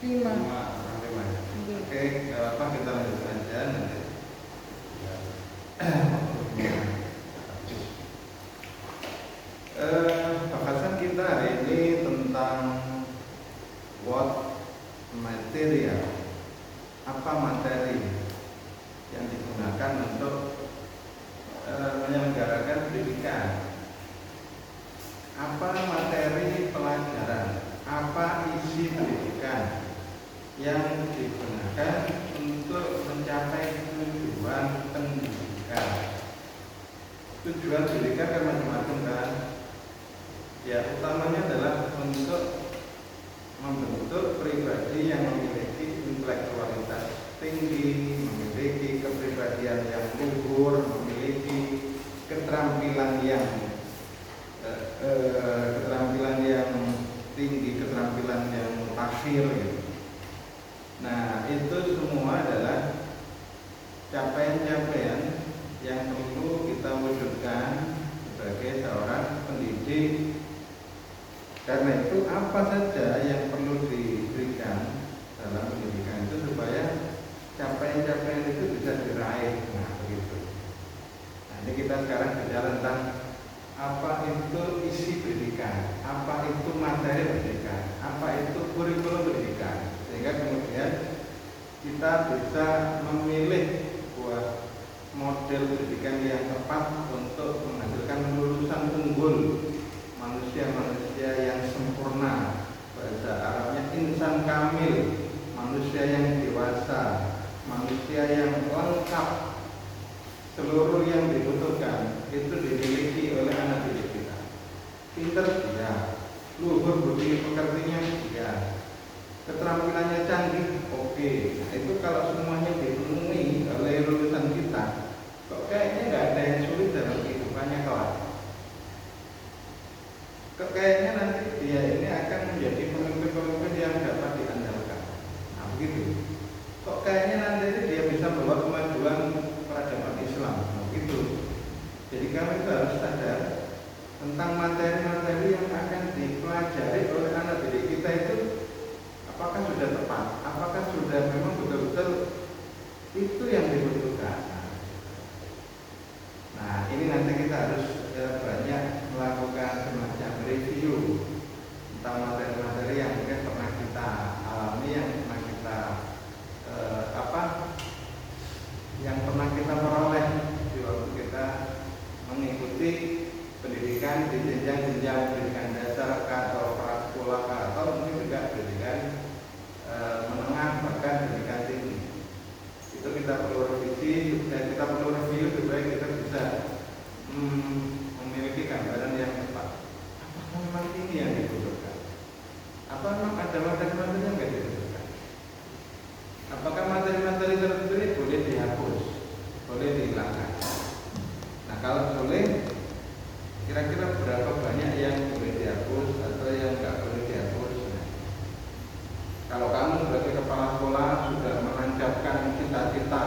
5. 5 ya. Oke, nggak apa-apa, kita lanjutkan aja nanti. Bahasan kita hari ini tentang what material. Apa materi yang digunakan untuk menyelenggarakan pendidikan? Apa materi pelajaran? Apa isi pendidikan yang digunakan untuk mencapai tujuan pendidikan? Tujuan pendidikan kan macam-macam kan? Ya, utamanya adalah untuk membentuk pribadi yang memiliki intelektualitas tinggi, memiliki kepribadian yang luhur, memiliki keterampilan yang tinggi, keterampilan yang akhir gitu. Nah, itu semua adalah capaian-capaian yang perlu kita wujudkan sebagai seorang pendidik. Karena itu apa saja yang perlu diberikan dalam pendidikan itu supaya capaian-capaian itu bisa diraih. Nah, begitu. Nah, ini kita sekarang bicara tentang apa itu isi pendidikan, apa itu materi pendidikan, apa itu kurikulum pendidikan, sehingga kemudian kita bisa memilih sebuah model pendidikan yang tepat untuk menghasilkan lulusan unggul, manusia-manusia yang sempurna, bahasa Arabnya insan kamil, manusia yang dewasa, manusia yang lengkap. Seluruh yang dibutuhkan itu dimiliki oleh anak didik kita. Pinter dia, luhur budi pekertinya dia, keterampilannya canggih, oke. Nah, itu kalau semuanya dipenuhi oleh lulusan kita, kok kayaknya nggak ada yang sulit dalam kehidupannya kelak. Kok kayaknya nanti dia ini akan menjadi pemimpin-pemimpin yang dapat diandalkan. Nah, begitu. Kok kayaknya nanti dia bisa membawa kemajuan peradaban Islam. Nah, begitu. Jadi kami itu harus sadar tentang materi-materi yang akan dipelajari oleh anak didik kita itu apakah sudah tepat, apakah sudah memang betul-betul itu yang dibutuhkan. Nah, ini nanti kita harus banyak melakukan semacam review tentang materi-materi yang mungkin pernah kita alami, yang pernah kita yang pernah kita peroleh di waktu kita mengikuti pendidikan di jenjang-jenjang pendidikan dasar atau prasekolah atau mungkin juga pendidikan menengah bahkan pendidikan tinggi. Itu kita perlu revisi, kita perlu review supaya kita bisa memiliki gambaran yang tepat. Apakah memang ini yang dibutuhkan? Apa memang ada materi-materi yang tidak dibutuhkan? Apakah materi-materi tertentu ini boleh dihapus, boleh dihilangkan? Nah, kalau boleh, kira-kira berapa banyak yang boleh dihapus atau yang nggak boleh dihapus? Nah, kalau kamu sebagai kepala sekolah sudah menancapkan cita-cita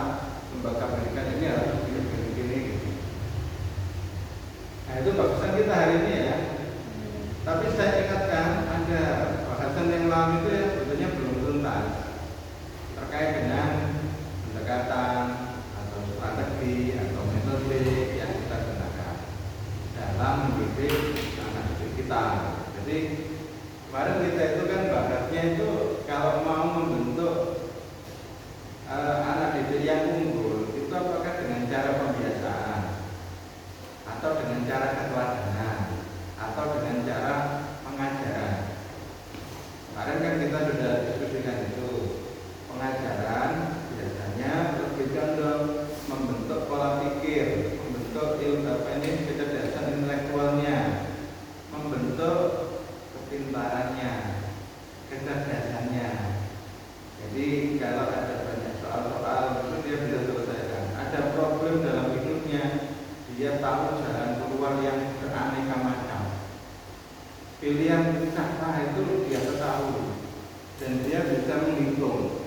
lembaga pendidikan ini harus begini-begini gitu. Nah, itu bahasan kita hari ini ya. Tapi saya ingatkan ada bahasan yang lalu itu yang sebetulnya belum tuntas terkait dengan pendekatan atau strategi atau metode yang kita gunakan dalam mendidik anak didik kita. Jadi kemarin kita itu kan bahasnya itu kalau mau membentuk anak didik yang unggul itu apakah dengan cara pembiasaan atau dengan cara keteladanan atau dengan cara pengajaran. Kemarin kan kita sudah diskusikan itu. Pengajaran biasanya lebih condong membentuk pola pikir, membentuk kecerdasan intelektualnya, membentuk kepintarannya, kecerdasannya. Jadi kalau ada banyak soal-soal itu dia bisa selesaikan. Ada problem dalam hidupnya, dia tahu jalan keluar yang beraneka macam. Pilihan kata itu dia ketahui dan dia bisa menghitung.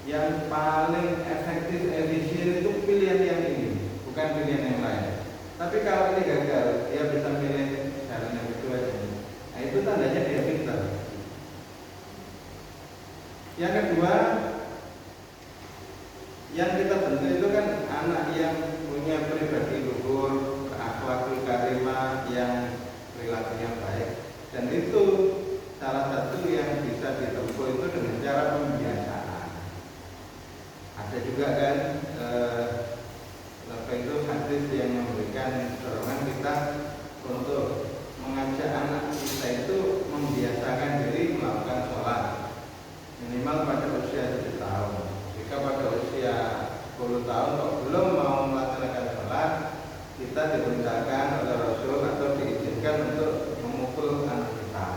Yang paling efektif, efisien itu pilihan yang ini, bukan pilihan yang lain. Tapi kalau ini gagal, dia bisa milih jalan yang kedua aja. Nah, itu tandanya dia pintar. Yang kedua, yang kita bentuk itu kan anak yang punya pribadi luhur, akhlakul karimah, yang perilakunya baik, dan itu salah satu yang bisa ditempuh itu dengan cara pembiasaan. Ada juga kan apa itu hadis yang memberikan dorongan kita untuk mengajak anak kita itu membiasakan diri melakukan sholat minimal pada usia 7 tahun. Jika pada usia 10 tahun kok belum mau melaksanakan sholat, kita diperintahkan oleh Rasul atau diizinkan untuk memukul anak kita.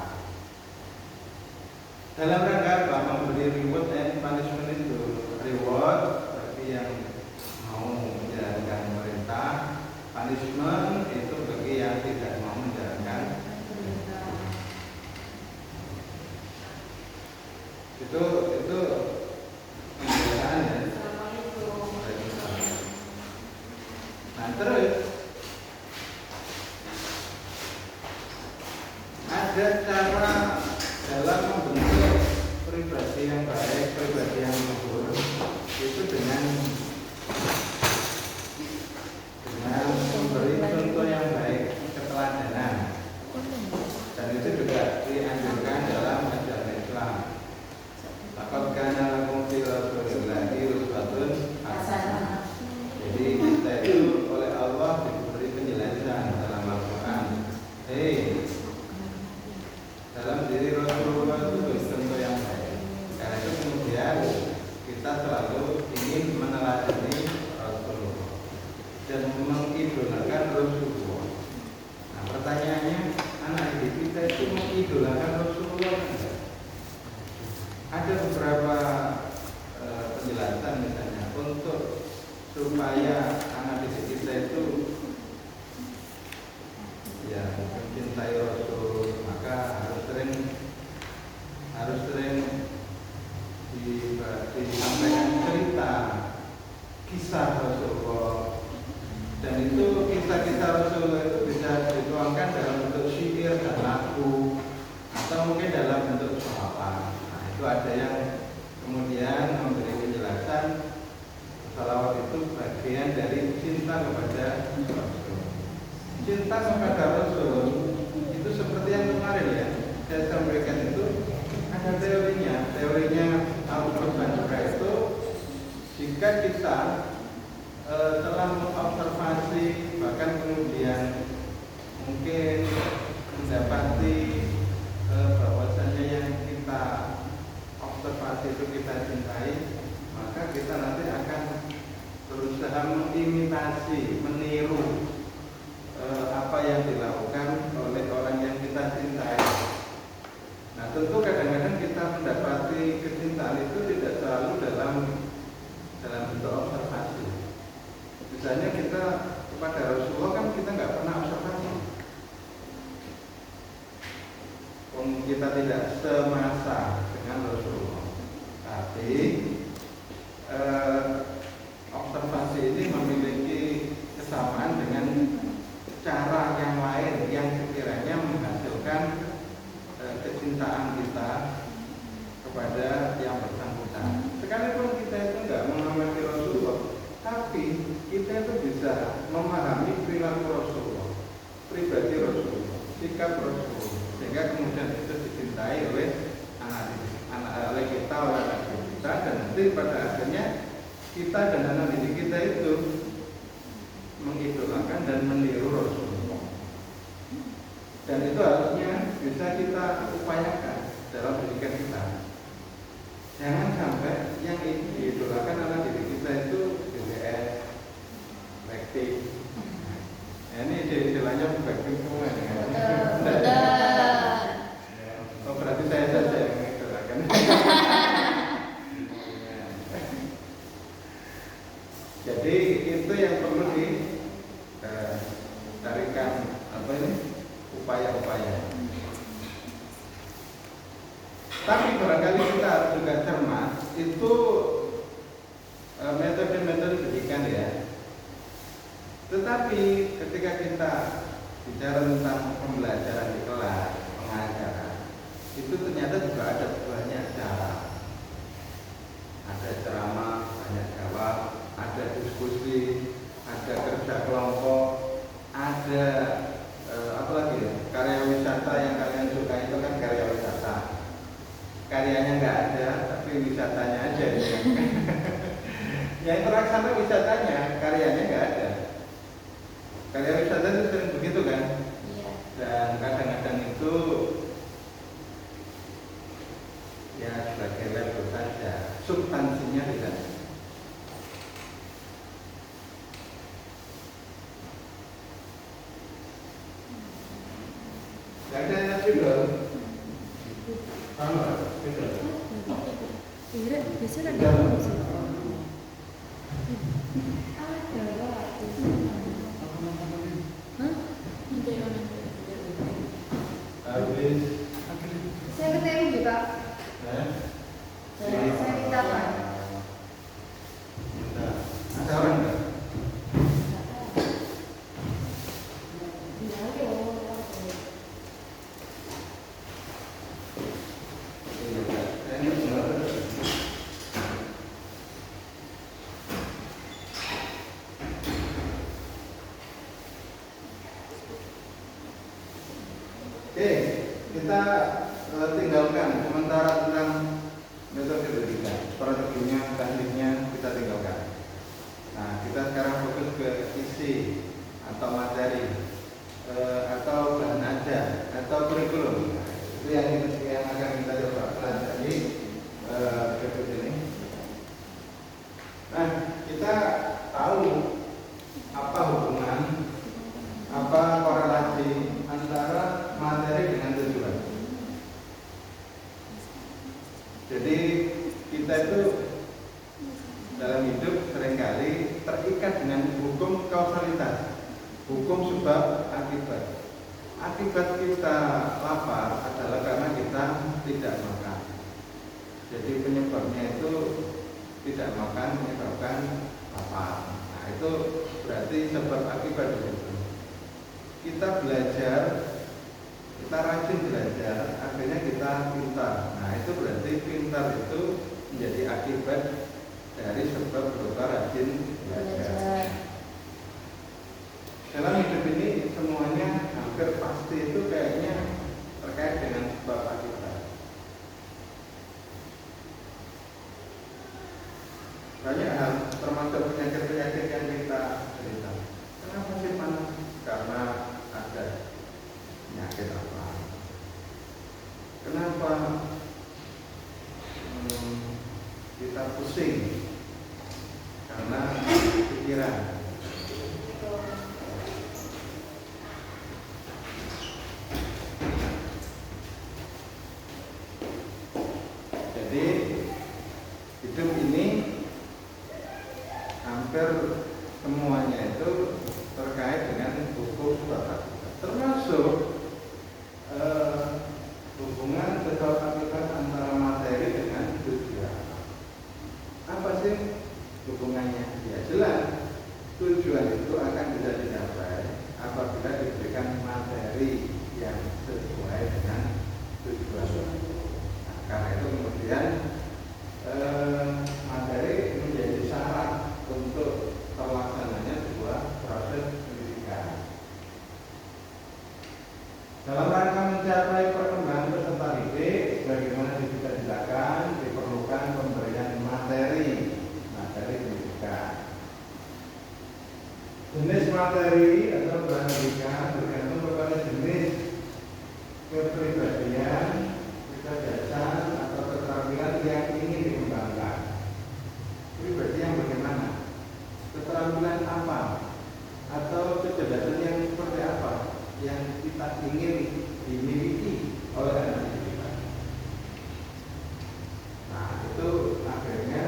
Dalam rangka apa? Memberi reward and punishment itu. Reward bagi yang mau menjalankan perintah, punishment itu bagi yang tidak mau menjalankan perintah. Itu pembiasaan ya. Nah terus ada cara dalam membentuk pribadi yang baik, pribadi yang luhur itu dengan memberi contoh yang baik, keteladanan. Dan itu juga dianjurkan dalam ajaran Islam. Laqad kana lakum fi Rasulillahi uswatun hasanah. Jadi kita itu oleh Allah diberi penjelasan dalam Al-Quran. Dalam diri Rasulullah itu contoh yang baik. Karena itu kemudian kita selalu ingin meneladani Rasulullah dan mengidolakan Rasulullah. Nah pertanyaannya, anak didik kita itu mengidolakan Rasulullah enggak? Ada beberapa penjelasan misalnya untuk supaya anak didik kita itu ya mencintai Rasul, maka harus sering disampaikan cerita kisah Rasulullah, dan itu kisah-kisah Rasulullah itu bisa dituangkan dalam bentuk syair dan lagu atau mungkin dalam bentuk sholawat. Nah itu ada yang kemudian memberi penjelasan sholawat itu bagian dari cinta kepada Rasul. Cinta kepada Rasul itu seperti yang kemarin ya saya sampaikan, itu ada teorinya Al-Quran juga itu. Jika kita telah mengobservasi, bahkan kemudian mungkin mendapati bahwasannya yang kita observasi itu kita cintai, maka kita nanti akan berusaha mengimitasi, meniru apa yang dilakukan oleh orang yang kita cintai. Nah tentu kadang-kadang kita mendapati kecintaan itu tidak selalu dalam bentuk observasi. Misalnya kita kepada Rasulullah kan kita nggak pernah observasi. Kita tidak semasa dengan Rasulullah, tapi observasi ini memiliki kesamaan dengan cara yang lain yang sekiranya menghasilkan kecintaan kita kepada yang bersangkutan. Sekalipun kita itu nggak mengamati Rasulullah, tapi kita itu bisa memahami perilaku Rasulullah, pribadi Rasulullah, sikap Rasulullah, sehingga kemudian itu dicintai oleh oleh kita, oleh anak kita, dan nanti pada akhirnya kita dan anak didik kita itu mengidolakan dan meniru Rasulullah. Dan itu harusnya bisa kita upayakan dalam pendidikan kita. Jangan sampai yang diidolakan anak didik kita itu BBS, backtick. Nah, ini istilahnya backtick semua ya. Oh berarti saya saja yang mengidolakan. Jadi itu yang perlu dicarikan upaya-upaya. Tapi barangkali kita harus juga cermat, itu metode-metode pendidikan ya. Tetapi ketika kita bicara tentang tapi wisatanya aja ya. Yang terlaksana wisatanya, karyanya nggak ada. Karya wisata itu sering begitu kan? Iya. Dan kadang-kadang itu ya sebagai label saja, substansinya tidak. Gak ada judul. Sama, judul. Iya, biasanya ada Judul. Habis. Saya ketemu juga. Saya minta Pak. Ada orang nggak? Oke, kita tinggalkan sementara tentang metode logika, strateginya, tekniknya kita tinggalkan. Nah, kita sekarang fokus ke isi atau materi, atau bahan ajar, atau kurikulum. Nah, itu yang akan kita coba pelajari berikut ini. Nah, kita tahu apa hubungan, apa korelasi antara materi dengan tujuan. Jadi kita itu dalam hidup seringkali terikat dengan hukum kausalitas, hukum sebab akibat. Akibat kita lapar adalah karena kita tidak makan. Jadi penyebabnya itu tidak makan menyebabkan lapar. Nah, itu berarti sebab akibat itu. Kita belajar, kita rajin belajar, akhirnya kita pintar. Nah, itu berarti pintar itu menjadi akibat dari sebab berupa rajin belajar. Dalam hidup ini semuanya hampir pasti itu kayaknya terkait dengan sebab akibat. Banyak hal, termasuk penyakit-penyakit yang kita cerita. Kenapa sih panas? Karena ada penyakit apa? Kenapa kita pusing? Karena pikiran. Jadi hidup ini hampir semuanya itu terkait dengan hukum sebab akibat, termasuk hubungan sebab akibat antara materi dengan tujuan. Apa sih hubungannya? Ya jelas, tujuan itu akan bisa dicapai apabila diberikan materi yang sesuai dengan tujuan. Nah, karena itu kemudian materi menjadi syarat untuk terlaksananya sebuah proses pendidikan. Dalam rangka mencapai perkembangan peserta didik, bagaimana dicita-citakan, diperlukan pemberian materi pendidikan. Jenis materi atau bahan pendidikan bergantung kepada jenis kepribadian, kecerdasan atau keterampilan yang ingin dikembangkan. Pribadi yang bagaimana? Keterampilan apa? Atau kecerdasan yang seperti apa yang kita ingin dimiliki oleh anak kita? Nah, itu akhirnya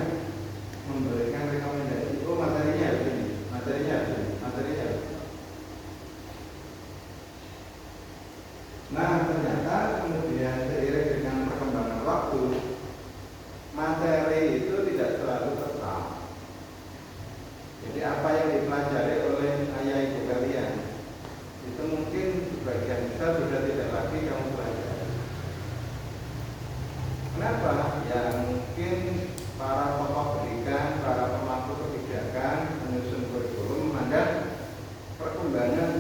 memberikan rekomendasi. Oh, materinya harus ini, materinya harus ini, materinya harus ini. Nah, ternyata kemudian seiring dengan perkembangan waktu, materi itu tidak selalu tetap. Jadi apa yang dipelajari oleh ayah ibu kalian itu mungkin sebagian besar sudah tidak lagi kamu pelajari. Kenapa? Ya mungkin para tokoh pendidikan, para pemangku kebijakan menyusun kurikulum, maka perkembangan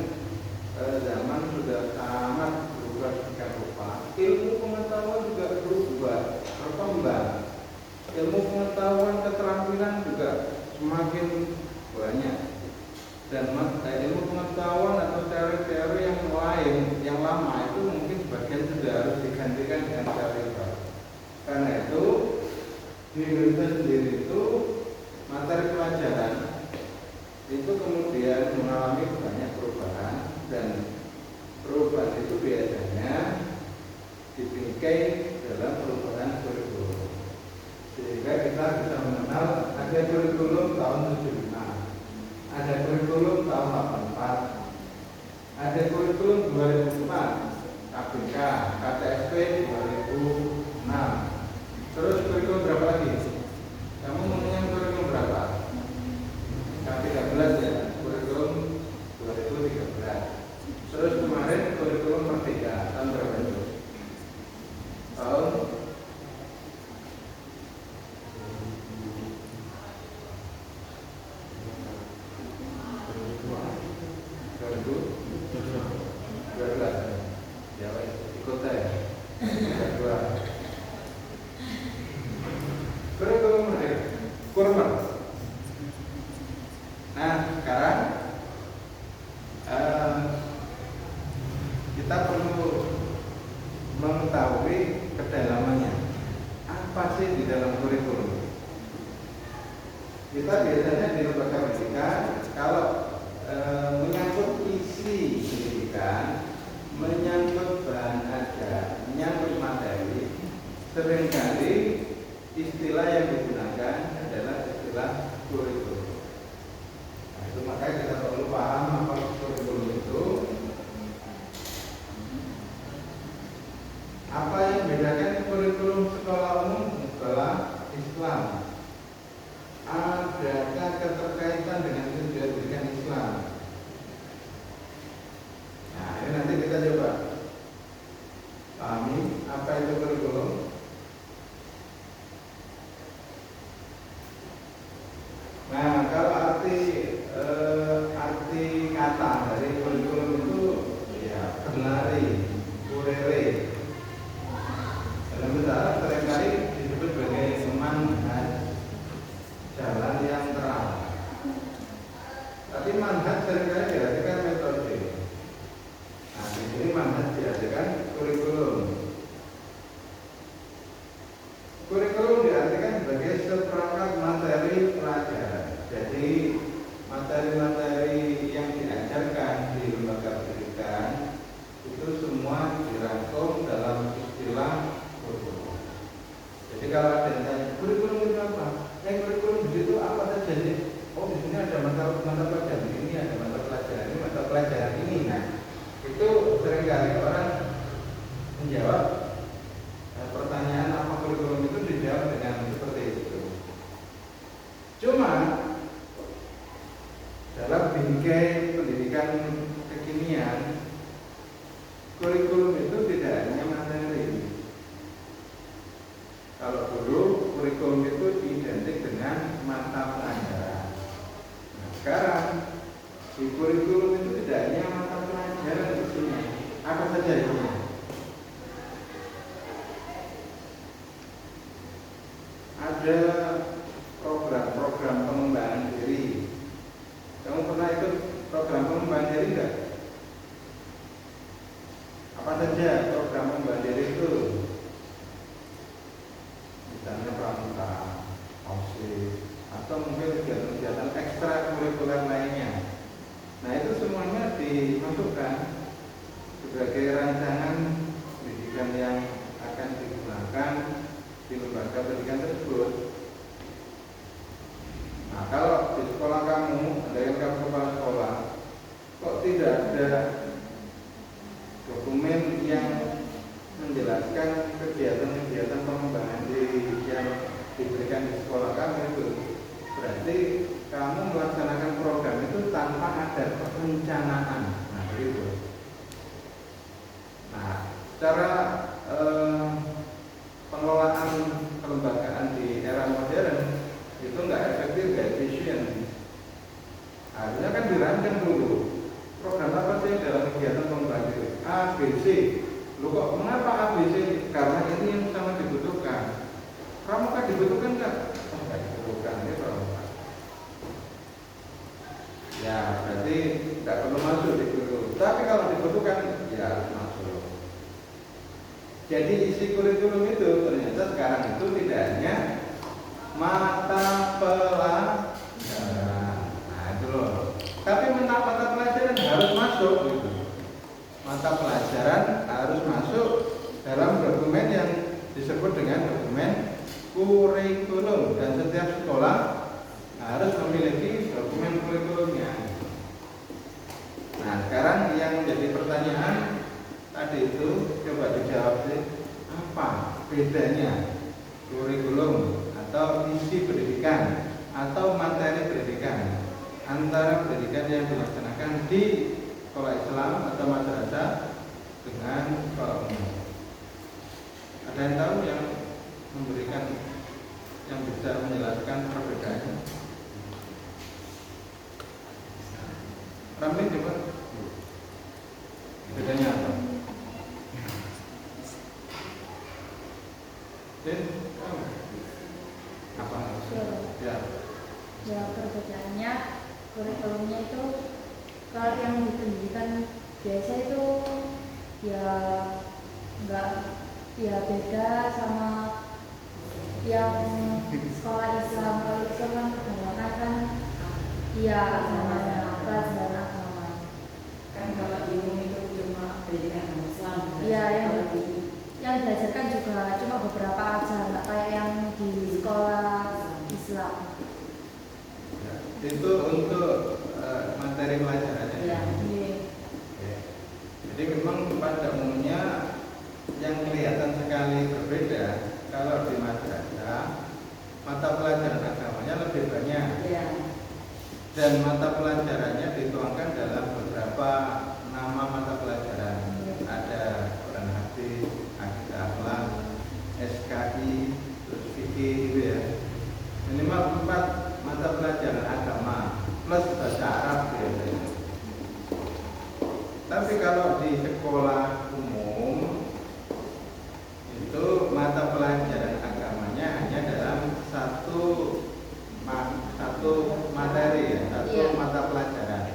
zaman sudah sangat berubah sedemikian rupa. Ilmu pengetahuan juga berubah, berkembang. ilmu pengetahuan keterampilan juga semakin banyak, dan ilmu pengetahuan atau teori-teori yang lain yang lama itu mungkin sebagian sudah harus digantikan dengan teori baru. Karena itu di Indonesia sendiri itu materi pelajaran itu kemudian mengalami banyak perubahan, dan perubahan itu biasanya dibingkai dalam perubahan kurikulum, sehingga kita bisa mengenal ada kurikulum tahun 75, ada kurikulum tahun 84, ada kurikulum 2004, KBK, KTSP 2006. Terus kurikulum berapa lagi? Kamu ngomongnya kurikulum berapa? K13 ya, kurikulum 2013. Terus kemarin kurikulum Merdeka tahun berapa itu? Tahun 2012. Ya, ikut saya. Kedua. Kurikulum Merdeka, kurma. Nah, sekarang kita perlu mengetahui kedalamannya. Apa sih di dalam kurikulum? Kita biasanya di lembaga pendidikan kalau menyangkut isi pendidikan, menyangkut bahan ajar, menyangkut materi, seringkali istilah yang digunakan adalah istilah kurikulum. Nah, itu makanya kita perlu paham apa kurikulum itu. Apa yang membedakan kurikulum sekolah umum dan sekolah Islam? Adakah keterkaitan dengan tujuan pendidikan Islam? Nah, ini nanti kita coba pahami apa itu kurikulum. Nah, kalau arti kata dari kurikulum itu ya berlari, kurere. Dalam bahasa Arab seringkali disebut sebagai manhaj, jalan yang terang. Tapi manhaj seringkali diartikan metode. Nah, di sini manhaj diartikan kurikulum. Kurikulum diartikan sebagai seperangkat materi pelajaran. Jadi materi-materi yang diajarkan di lembaga pendidikan itu semua dirangkum dalam istilah kurikulum. Jadi kalau ada yang tanya kurikulum itu apa? Kurikulum itu apa saja sih? Oh, di sini ada mata pelajaran ini, ada mata pelajaran ini, mata pelajaran ini. Nah, itu seringkali orang menjawab pertanyaan apa kurikulum itu dijawab dengan seperti itu. Cuma dalam bingkai pendidikan kekinian, kurikulum itu tidak hanya materi. Kalau dulu kurikulum itu identik dengan mata pelajaran. Nah, sekarang di kurikulum itu tidak hanya mata pelajaran isinya. Apa saja isinya? Ada program-program pengembangan diri. Kamu pernah ikut program pengembangan diri enggak? Apa saja program pengembangan diri itu? Misalnya pramuka, OSIS, atau mungkin kegiatan-kegiatan ekstrakurikuler lainnya. Nah, itu semuanya dimasukkan sebagai rancangan pendidikan yang akan digunakan di lembaga pendidikan tersebut. Nah, kalau di sekolah kamu, ada yang kamu kepala sekolah, kok tidak ada dokumen yang menjelaskan kegiatan-kegiatan pengembangan diri yang diberikan di sekolah kamu itu, berarti kamu melaksanakan program itu tanpa ada perencanaan. Nah, begitu. Nah, cara pengelolaan kelembagaan di era modern itu nggak efektif, nggak efisien. Harusnya kan dirancang dulu program apa sih dalam kegiatan pengembangan diri A, B, C. Loh, kok mengapa A, B, C? Karena ini yang sangat dibutuhkan. Pramuka dibutuhkan nggak? tidak perlu masuk di kurikulum. Tapi kalau dibutuhkan, ya harus masuk. Jadi isi kurikulum itu ternyata sekarang itu tidak hanya mata pelajaran, nah itu loh. Tapi mata pelajaran harus masuk gitu. Mata pelajaran harus masuk dalam dokumen yang disebut dengan dokumen kurikulum, dan setiap sekolah harus memiliki dokumen kurikulumnya. Nah, sekarang yang menjadi pertanyaan tadi itu coba dijawab sih, apa bedanya kurikulum atau isi pendidikan atau materi pendidikan antara pendidikan yang dilaksanakan di sekolah Islam atau madrasah dengan sekolah umum? Ada yang tahu yang memberikan, yang bisa menjelaskan perbedaannya? Ramli coba, bedanya apa? Apa? Ya. Ya, perbedaannya kurikulumnya itu kalau yang di pendidikan biasa itu ya enggak, ya beda sama yang sekolah Islam. Kalau Islam kan kebanyakan kan ya agamanya, pelajaran agama. Kan kalau di umum itu cuma pendidikan Islam. Iya, yang diajarkan juga cuma beberapa aja, nggak kayak yang di sekolah Islam. Ya, itu untuk materi pelajarannya. Iya. Ya. Jadi memang pada umumnya yang kelihatan sekali berbeda kalau di madrasah mata pelajaran agamanya lebih banyak. Iya. Dan mata pelajarannya dituangkan dalam beberapa nama mata pelajaran. Ada Quran hadis, akidah akhlak, SKI, terus fikih gitu ya. Minimal 4 mata pelajaran agama plus bahasa Arab biasanya. Tapi kalau di sekolah umum itu mata pelajaran agamanya hanya dalam satu materi ya, satu mata pelajaran.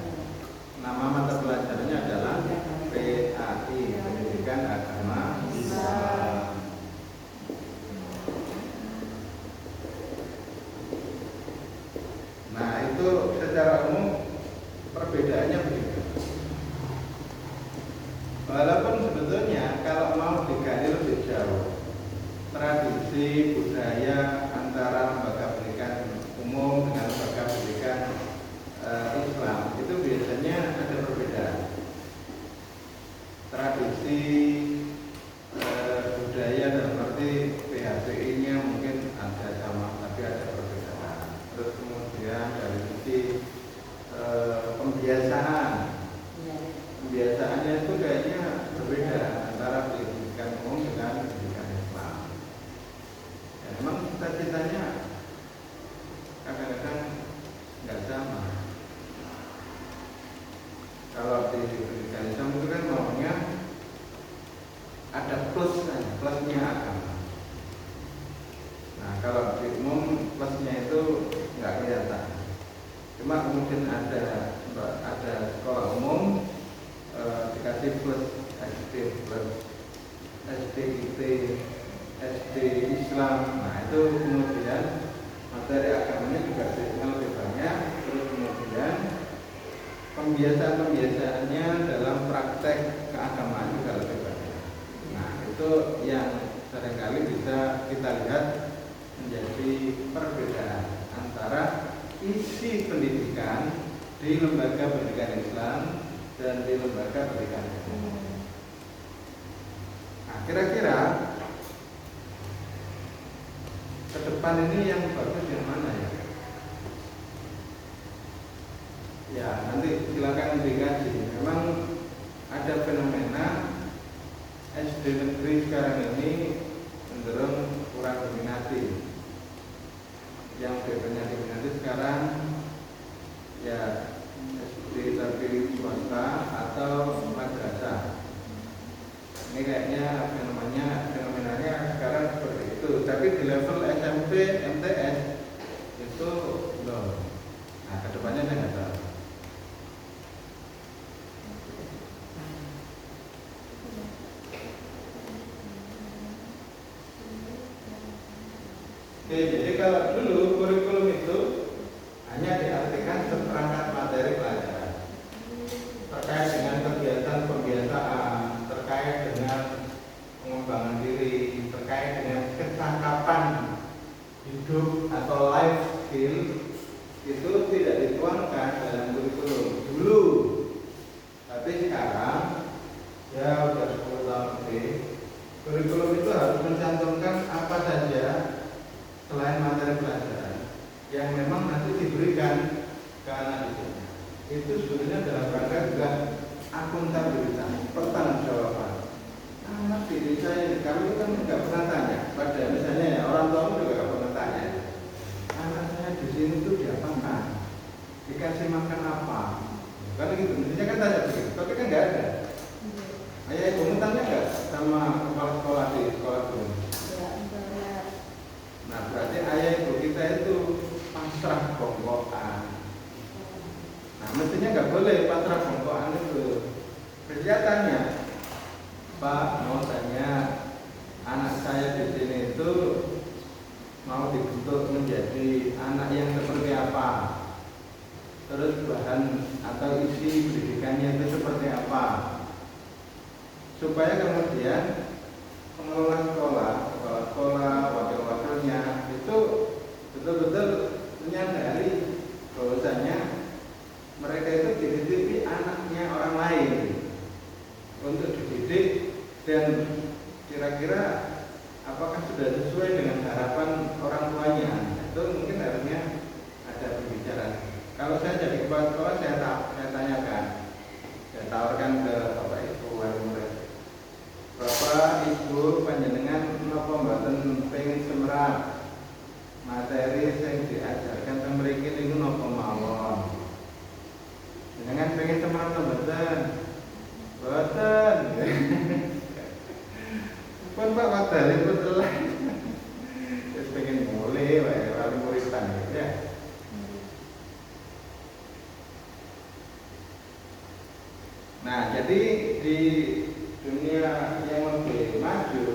Nama mata pelajarannya adalah PAI, Pendidikan Agama Islam. Nah, itu secara umum perbedaannya begitu. Walaupun sebetulnya kalau mau digali lebih jauh, tradisi budaya antara lembaga pendidikan umum dengan lembaga pendidikan Islam itu biasanya ada perbedaan. Tradisi budaya dalam arti PHBI-nya mungkin ada sama, tapi ada perbedaan. Terus kemudian dari sisi pembiasaannya itu kayaknya berbeda antara pendidikan umum dengan pendidikan Islam. Ya, memang cita-citanya kadang-kadang nggak sama. Kalau di pendidikan Islam itu kan maunya ada plusnya agama. Nah, kalau di umum plusnya itu nggak kelihatan. Cuma kemudian ada sekolah umum dikasih plus SD plus SDIT, SD Islam. Nah, itu kemudian materi agamanya juga lebih banyak. Terus kemudian pembiasaan-pembiasaannya dalam praktek keagamaan juga lebih banyak. Nah, itu yang seringkali bisa kita lihat menjadi perbedaan antara isi pendidikan di lembaga pendidikan Islam dan di lembaga pendidikan umum. Nah, kira-kira ke depan ini yang bagus yang mana ya? Ya, nanti silakan dikaji. Memang ada fenomena SD negeri sekarang ini cenderung kurang diminati. Yang biasanya diminati sekarang ya SD tapi swasta atau madrasah. Ini kayaknya fenomenanya sekarang seperti itu. Tapi di level SMP, MTS itu belum. Nah, kedepannya saya nggak tahu. Oke, jadi kalau dulu kurikulum itu hanya diartikan seperangkat materi pelajaran terkait dengan kegiatan pembiasaan, terkait dengan pengembangan diri, terkait dengan kecakapan hidup atau life skill, itu tidak dituangkan dalam kurikulum dulu. Tapi sekarang ya udah 10 tahun lebih, kurikulum itu harus mencantumkan apa saja selain materi pelajaran yang memang nanti diberikan ke anak didiknya. Itu sebenarnya dalam rangka juga akuntabilitas, pertanggungjawaban. Anak didik saya, kami kan nggak pernah tanya pada misalnya ya, orang tua juga nggak pernah tanya anak saya di sini tuh diapakan, dikasih makan apa, kan gitu. Mestinya kan tanya begitu, tapi kan nggak ada. Ayah ibu tanya nggak sama kepala sekolah di sekolah dulu? Nah berarti ayah ibu kita itu pasrah bongkokan. Nah mestinya nggak boleh pasrah bongkokan itu. Kelihatannya Pak mau tanya anak saya di sini itu mau dibentuk menjadi anak yang seperti apa, terus bahan atau isi pendidikannya itu seperti apa, supaya kemudian pengelola sekolah, kepala sekolah, wakil-wakilnya itu betul-betul menyadari bahwasanya mereka itu dititipi anaknya orang lain untuk dididik, dan kira-kira apakah sudah sesuai dengan harapan orang tuanya. Itu mungkin harusnya ada pembicaraan. Kalau saya jadi kepala sekolah, saya tanyakan, saya tawarkan ke Bapak Ibu wali murid, Bapak Ibu panjenengan napa mboten pengen semerap materi yang diajarkan teng mriki niku napa mawon? Jenengan pengen semerap napa mboten? Mboten. Pun Pak wadalipun telah. Wis pengen mulai wae wali muridan ya. Nah, jadi di dunia yang lebih maju,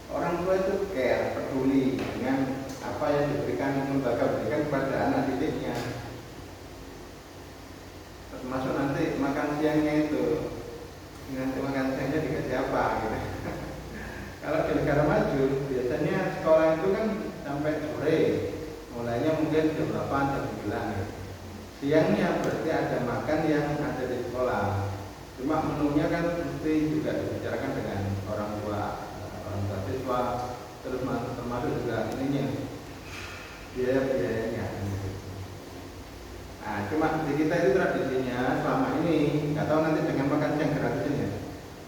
orang tua itu care, peduli dengan apa yang diberikan lembaga berikan kepada anak didiknya. Termasuk nanti makan siangnya itu, nanti makan siangnya dikasih apa gitu. Kalau di negara maju, biasanya sekolah itu kan sampai sore, mulainya mungkin jam 8, jam 9 gitu. Siangnya berarti ada makan yang ada di sekolah. Cuma menunya kan mesti juga dibicarakan dengan orang tua siswa, terus termasuk juga ininya biaya-biayanya. Nah, cuma di kita itu tradisinya selama ini, nggak tahu nanti dengan makan siang gratis ini.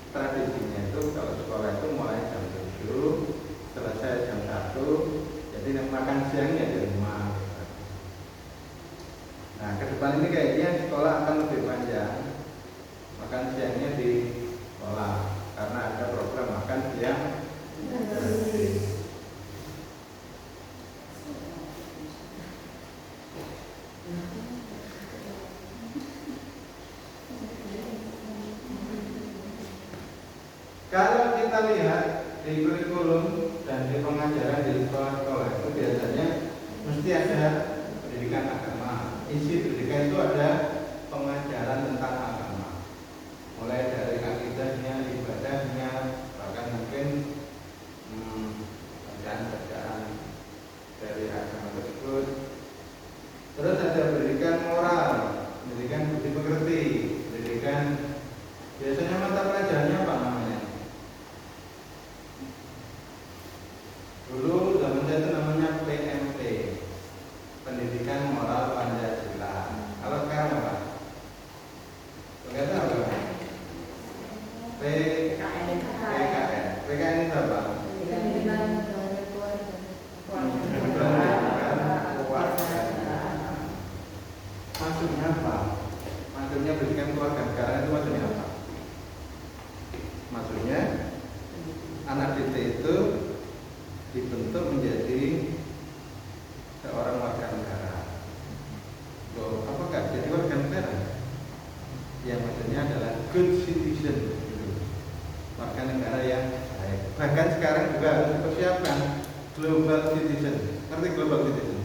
Tradisinya itu kalau sekolah itu mulai jam 7, selesai jam 1, jadi makan siangnya di rumah. Nah, ke depan ini kayaknya sekolah akan lebih panjang. Makan siangnya di sekolah karena ada program makan siang gratis. Kalau kita lihat di kurikulum dan di pengajaran di sekolah-sekolah itu biasanya mesti ada pendidikan agama. Isi pendidikan itu ada pengajaran tentang agama, mulai dari akidahnya, ibadahnya, bahkan mungkin bacaan-bacaan dari agama tersebut. Terus ada pendidikan moral, pendidikan budi pekerti, pendidikan biasanya mata pelajarannya apa namanya? Dulu zaman saya itu namanya PMP, Pendidikan Moral Pancasila. Kalau sekarang apa? Ternyata apa? PKN. PKN itu apa? citizen. Ngerti global citizen?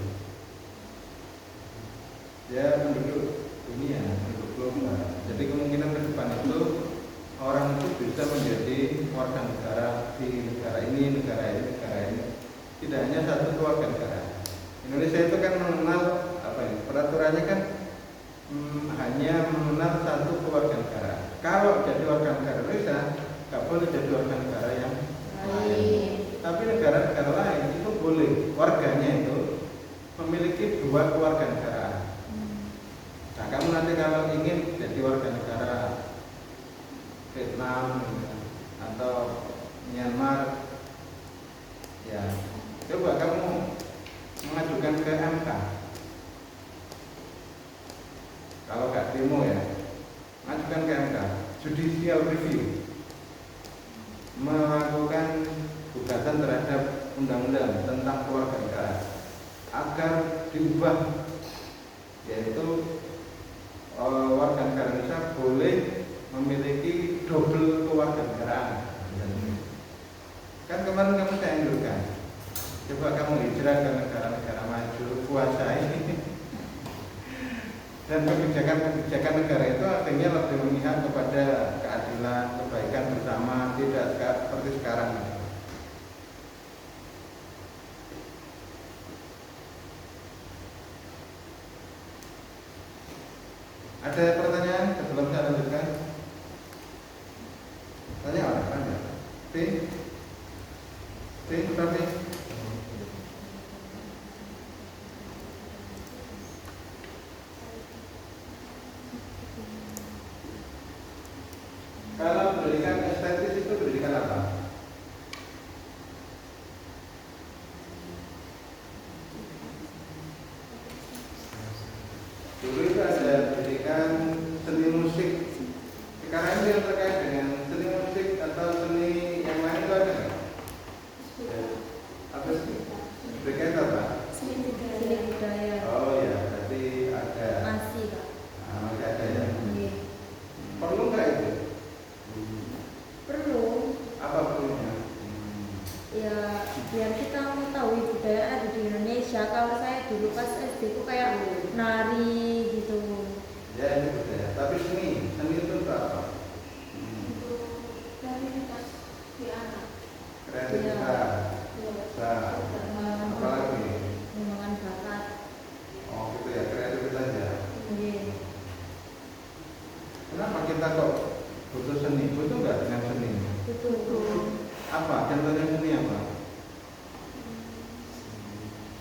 Ya penduduk dunia, penduduk global. Jadi kemungkinan ke depan itu orang itu bisa menjadi warga negara di negara ini, negara ini, negara ini. Tidak hanya satu keluarga negara. Indonesia itu kan mengenal apa ya? Peraturannya kan hanya mengenal satu keluarga negara. Kalau jadi warga negara Indonesia, nggak boleh jadi warga negara yang lain. Tapi negara-negara lain itu boleh warganya itu memiliki 2 keluarga negara. Nah, kamu nanti kalau ingin jadi warga negara Vietnam atau Myanmar, ya coba kamu mengajukan ke MK. Kalau nggak demo ya, mengajukan ke MK, judicial review, melakukan gugatan terhadap undang-undang tentang keluarga negara agar diubah, yaitu warga negara Indonesia boleh memiliki double keluarga negaraan. Kan kemarin kamu saya anjurkan, coba kamu hijrah ke negara-negara maju, kuasai. Dan kebijakan negara itu artinya lebih memihak kepada keadilan, kebaikan bersama, tidak seperti sekarang. Ada pertanyaan sebelum saya lanjutkan? Tanya orang tanya. Berarti kalau pendidikan estetis itu pendidikan apa? Dulu itu ada pendidikan seni musik. Sekarang ini yang terkait dengan seni musik atau seni yang lain itu ada nggak? Apa sih? Pendidikan apa? Seni budaya. Oh ya, berarti ada. Masih Pak. Masih ada ya. Iya. Perlu nggak itu? Perlu. Apa perlunya? Ya biar kita mengetahui budaya ada di Indonesia. Kalau saya dulu pas SD itu kayak nari gitu. Ya ini budaya. Tapi seni itu apa? Kreativitas di anak. Kreativitas. Nah, apalagi? Pengembangan bakat. Oh gitu ya, kreativitas ya. Iya. Kenapa kita kok butuh seni? Butuh nggak dengan seni? Betul. Apa? Contohnya seni apa?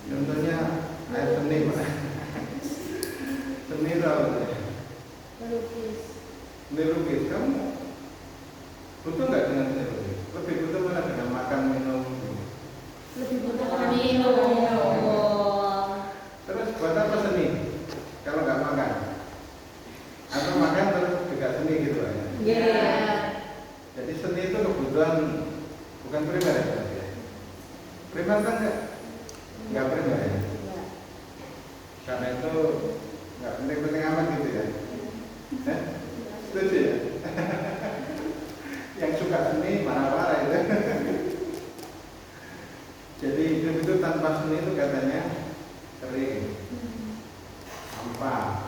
Contohnya air seni, Pak. Seni itu apa? Melukis. Seni lukis. Kamu butuh nggak dengan seni lukis? Lebih butuh mana dengan makan minum? Lebih butuh Minum. Terus buat apa seni? Kalau nggak makan? Atau makan terus juga seni gitu ya? Iya. Jadi seni itu kebutuhan bukan primer ya? Berarti ya? Primer kan nggak primer ya? Karena itu nggak penting-penting amat gitu ya? Setuju ya? Yang suka seni marah-marah itu. Jadi hidup itu tanpa seni itu katanya kering, hampa.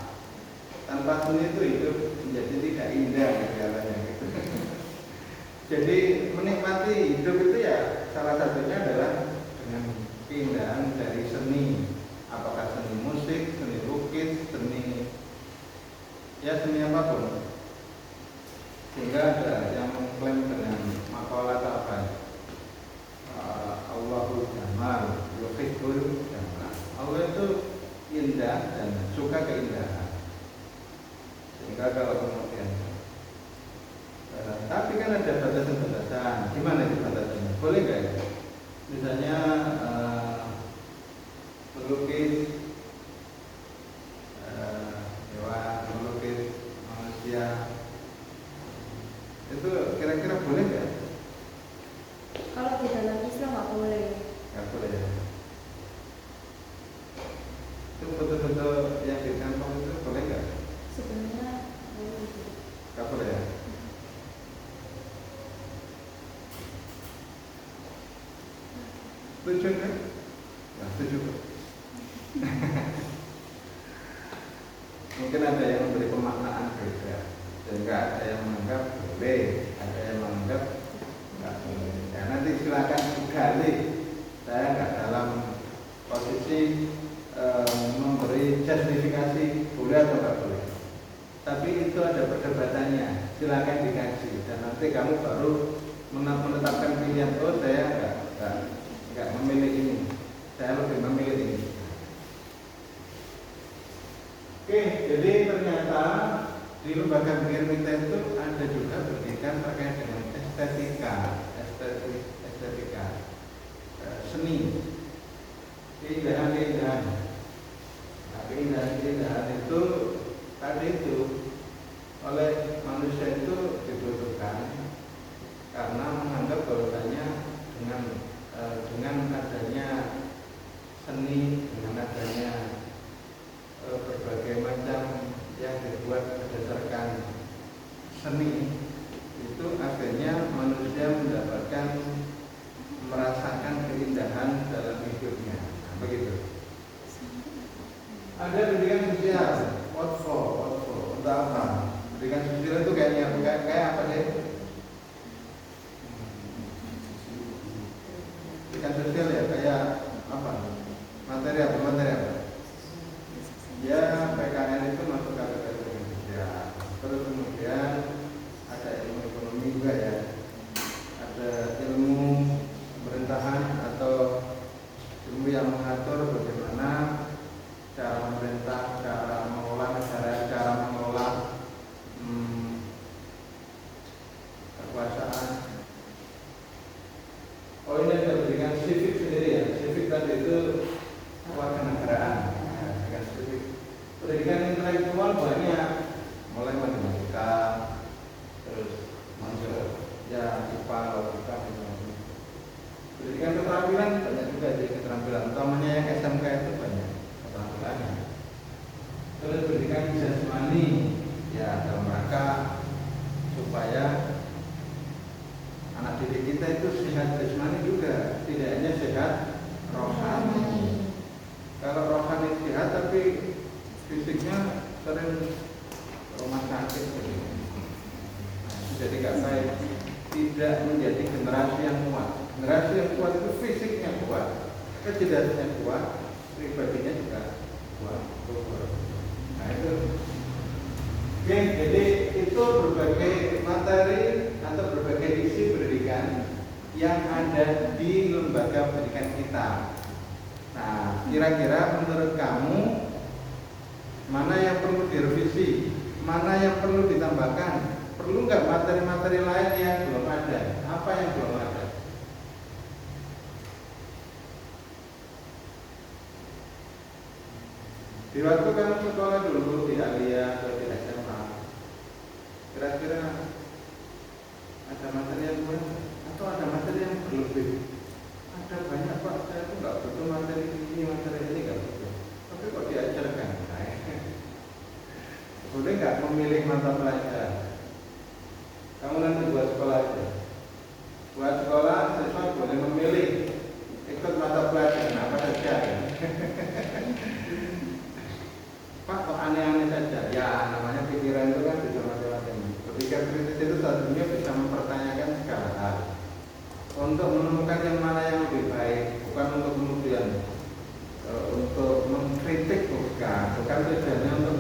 Tanpa seni itu hidup menjadi tidak indah katanya gitu. Jadi menikmati hidup itu ya salah satunya adalah dengan keindahan dari seni. Apakah seni musik, seni lukis, seni apapun. Sehingga ada yang mengklaim dengan makalah apa? Allahul Jamal, yuhibbul Jamal. Allah itu indah dan suka keindahan. Sehingga kalau kemudian tapi kan ada batasan-batasan. Gimana itu batasannya? Boleh nggak ya? Misalnya melukis hewan, melukis manusia, itu kira-kira boleh nggak? Kalau di dalam Islam nggak boleh. Nggak boleh ya. Itu foto-foto yang di kantong itu boleh nggak? Sebenarnya boleh. Nggak boleh ya. Setuju kan? mungkin ada yang memberi pemaknaan beda, sehingga ada yang menganggap boleh, ada yang menganggap enggak boleh. Ya nanti silakan digali. Saya nggak dalam posisi memberi justifikasi boleh atau nggak boleh. Tapi itu ada perdebatannya. Silakan dikaji dan nanti kamu baru menetapkan pilihan. Oh saya nggak memilih ini. Saya lebih memilih ini. Oke, jadi ternyata di lembaga pendidikan kita itu ada juga pendidikan terkait dengan estetika, seni, keindahan. Nah, keindahan itu tadi itu oleh manusia itu dibutuhkan karena menganggap bahwasanya dengan adanya seni, dengan adanya berbagai macam yang dibuat berdasarkan seni itu akhirnya manusia merasakan keindahan dalam hidupnya. Nah, begitu. Ada pendidikan sosial, what for, untuk apa? Pendidikan sosial itu kayak apa sih? Pendidikan sosial ya kayak apa? Materi apa? Ya PKN itu masuk kategori pendidikan sosial. Terus kemudian ada ilmu ekonomi juga ya. Ada ilmu pemerintahan atau ilmu yang mengatur bagaimana cara memerintah, cara mengelola negara, cara mengelola kekuasaan. Oh ini ada pendidikan civic sendiri ya. Civic tadi itu kewarganegaraan. Pendidikan civic. Pendidikan intelektual banyak, mulai matematika, terus masuk ya IPA, logika, pendidikan keterampilan banyak juga jadi keterampilan. Utamanya yang SMK itu banyak keterampilannya. Terus pendidikan jasmani ya dalam rangka supaya anak didik kita itu sehat jasmani juga, tidak hanya sehat rohani. Kalau rohani sehat tapi fisiknya sering rumah sakit jadi gak baik, tidak menjadi generasi yang kuat. Generasi yang kuat itu fisiknya kuat, kecerdasannya kuat, pribadinya juga kuat. Nah itu. Oke, jadi itu berbagai materi atau berbagai isi pendidikan yang ada di lembaga pendidikan kita. Nah, kira-kira menurut kamu mana yang perlu direvisi, mana yang perlu ditambahkan? Perlu nggak materi-materi lain yang belum ada? Apa yang belum ada? Di waktu kamu sekolah dulu di Alia atau di SMA, kira-kira ada materi yang kurang atau ada materi yang berlebih? Ada banyak Pak, saya tuh nggak butuh materi ini nggak butuh. Tapi kok diajarkan? Boleh nggak memilih mata pelajaran? Kamu nanti buat sekolah aja. Buat sekolah siswa boleh memilih ikut mata pelajaran apa saja. Pak kok aneh-aneh saja? Ya namanya pikiran itu kan bisa macam-macam. Berpikir kritis itu satunya bisa mempertanyakan segala hal. Untuk menemukan yang mana yang lebih baik, bukan untuk kemudian untuk mengkritik bukan tujuannya untuk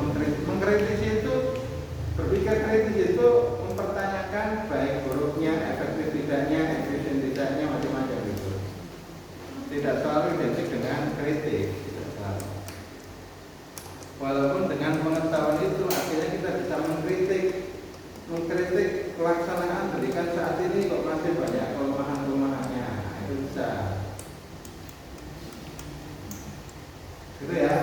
mengkritisi itu, berpikir kritis itu mempertanyakan baik buruknya, efektif tidaknya, efisien tidaknya, macam-macam itu. Tidak selalu identik dengan kritik, tidak selalu. Walaupun dengan pengetahuan itu akhirnya kita bisa mengkritik pelaksanaan pendidikan saat ini kok masih banyak kelemahan-kelemahannya. Itu bisa. Gitu ya.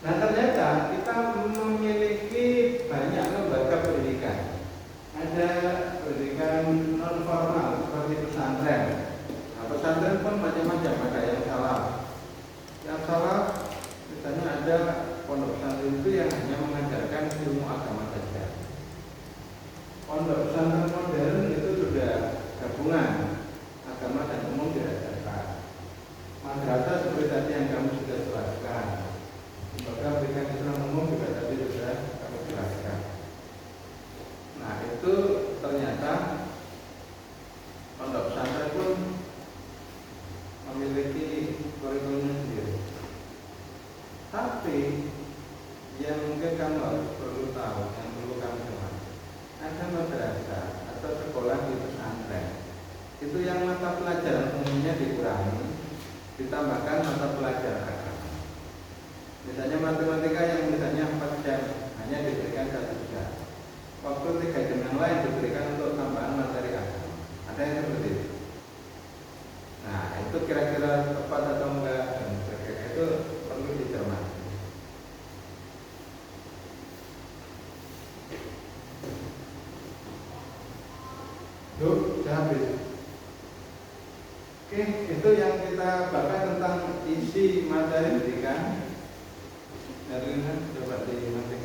Nah ternyata kita memiliki banyak lembaga pendidikan. Ada pendidikan non formal seperti pesantren. Nah, pesantren pun macam-macam, ada yang salah. Yang salah misalnya ada pondok pesantren itu yang hanya mengajarkan ilmu agama saja. Pondok pesantren modern itu sudah gabungan agama dan umum diajarkan. ditambahkan mata pelajaran. Misalnya matematika yang misalnya 4 jam hanya diberikan 1 jam. Waktu 3 jam yang lain diberikan untuk tambahan materi agama. Ada yang seperti itu. Nah, itu kira-kira tepat atau enggak, dan kira-kira itu perlu dicermati. Sudah habis. Oke, itu yang kita bahas tentang isi materi pendidikan. Coba dimatikan.